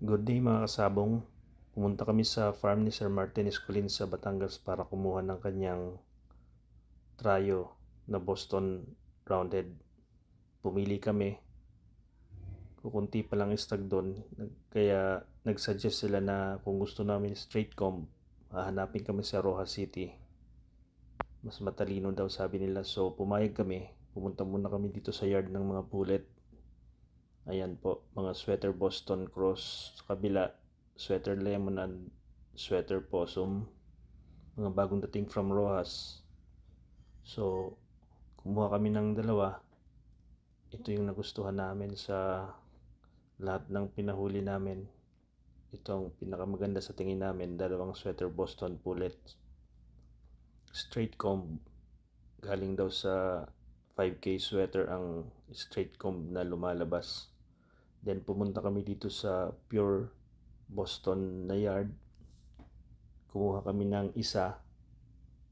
Good day mga kasabong. Pumunta kami sa farm ni Sir Martin Escolin sa Batangas para kumuha ng kanyang trayo na Boston Roundhead. Pumili kami. Kukunti pa lang stag doon. Kaya nagsuggest sila na kung gusto namin straight comb, hahanapin kami sa Rojas City. Mas matalino daw sabi nila. So pumayag kami. Pumunta muna kami dito sa yard ng mga bullet. Ayan po, mga sweater Boston Cross sa kabila, sweater Lemon and sweater Possum, mga bagong dating from Rojas. So kumuha kami ng dalawa. Ito yung nagustuhan namin sa lahat ng pinahuli namin. Ito ang pinakamaganda sa tingin namin, dalawang sweater Boston Pullet straight comb. Galing daw sa 5K sweater ang straight comb na lumalabas. Then pumunta kami dito sa Pure Boston na yard. Kumuha kami ng isa.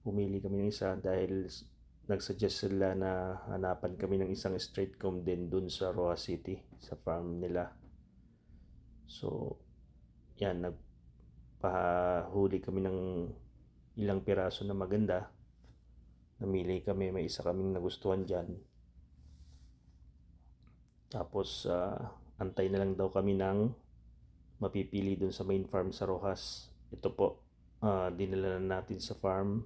Pumili kami ng isa dahil nagsuggest sila na hanapan kami ng isang straight comb din dun sa Rojas City, sa farm nila. So, yan, nagpahuli kami ng ilang piraso na maganda. Namili kami, may isa kaming nagustuhan dyan. Tapos, antay na lang daw kami ng mapipili dun sa main farm sa Rojas. Ito po, dinala na natin sa farm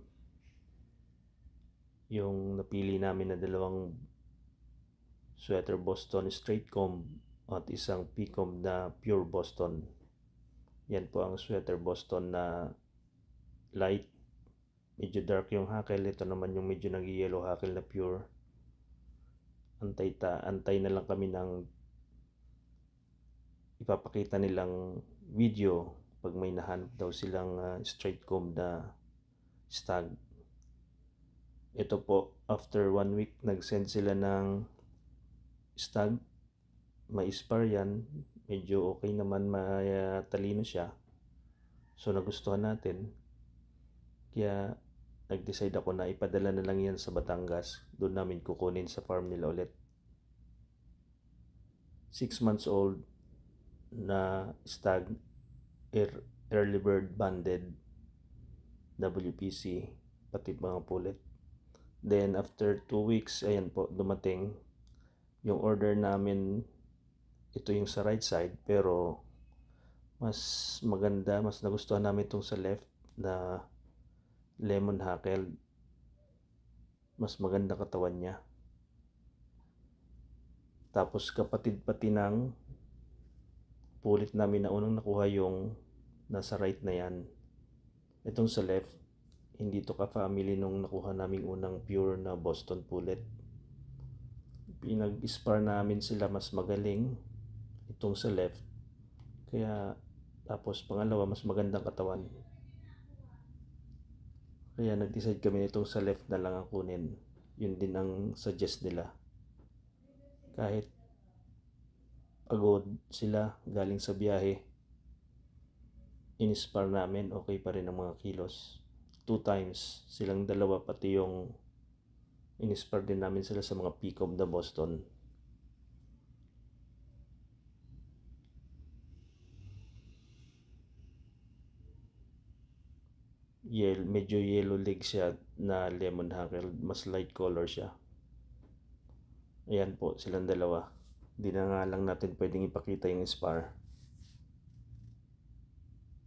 yung napili namin na dalawang sweater Boston straight comb at isang P-comb na pure Boston. Yan po ang sweater Boston na light, medyo dark yung hakel. Ito naman yung medyo nag-yellow hakel na pure. Antay na lang kami ng ipapakita nilang video pag may nahanap daw silang straight comb na stag. Ito po, after 1 week nag-send sila ng stag. May spar yan, medyo okay naman, matalino siya. So nagustuhan natin. Kaya nag-decide ako na ipadala na lang yan sa Batangas. Doon namin kukunin sa farm nila ulit. 6 months old na stag, early bird banded, WPC, pati mga pullet. Then after 2 weeks, ayan po, dumating yung order namin. Ito yung sa right side, pero mas maganda, mas nagustuhan namin itong sa left na lemon hackle. Mas maganda katawan niya. Tapos kapatid pati ng pulit namin na unang nakuha yung nasa right na yan. Itong sa left, hindi to ka-family nung nakuha naming unang pure na Boston Pullet. Pinag-spar namin sila, mas magaling itong sa left. Kaya tapos pangalawa, mas magandang katawan. Kaya nag-decide kami itong sa left na lang ang kunin. Yun din ang suggest nila. Kahit pagod sila galing sa biyahe, in-spar namin, okay pa rin ang mga kilos. 2 times silang dalawa, pati yung in-spar din namin sila sa mga P-comb na Boston. Medyo yellow leg siya na lemon hackle, mas light color siya. Ayan po silang dalawa. Hindi na nga lang natin pwedeng ipakita yung spar.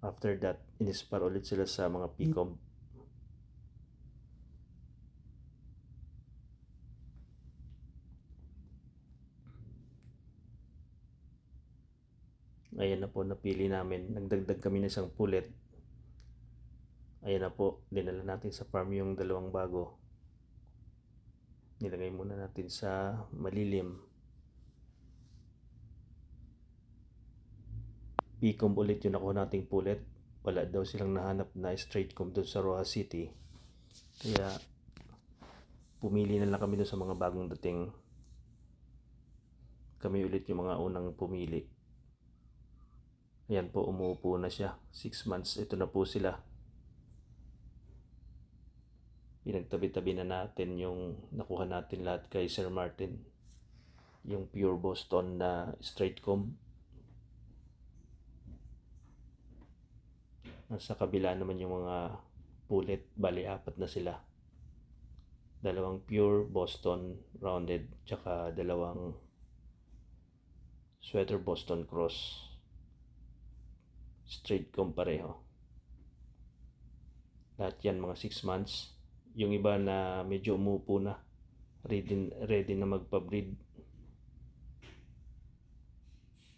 After that, in-spar ulit sila sa mga P-comb. Ayan na po, napili namin. Nagdagdag kami ng isang pullet. Ayan na po, dinala natin sa farm yung dalawang bago. Nilagay muna natin sa malilim. P-comb ulit yung nakuha nating pullet. Wala daw silang nahanap na straight comb doon sa Rojas City. Kaya pumili na lang kami doon sa mga bagong dating. Kami ulit yung mga unang pumili. Ayan po, umuupo na siya. 6 months, ito na po sila. Pinagtabi-tabi na natin yung nakuha natin lahat kay Sir Martin. Yung pure Boston na straight comb. Nasa kabila naman yung mga pullet, bali 4 na sila. 2 pure Boston rounded, tsaka 2 sweater Boston cross. Straight comb pareho. Lahat yan mga 6 months. Yung iba na medyo umupo na, ready na magpa-breed.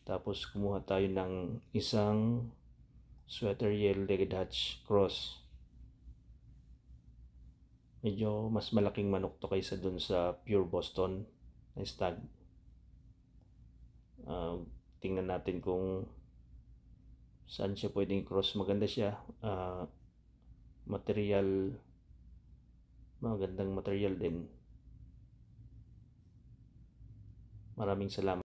Tapos kumuha tayo ng isang sweater yellow-legged Dutch cross. Medyo mas malaking manok to kaysa dun sa pure Boston na stag. Tingnan natin kung saan siya pwedeng cross. Maganda siya. Magandang material din. Maraming salamat.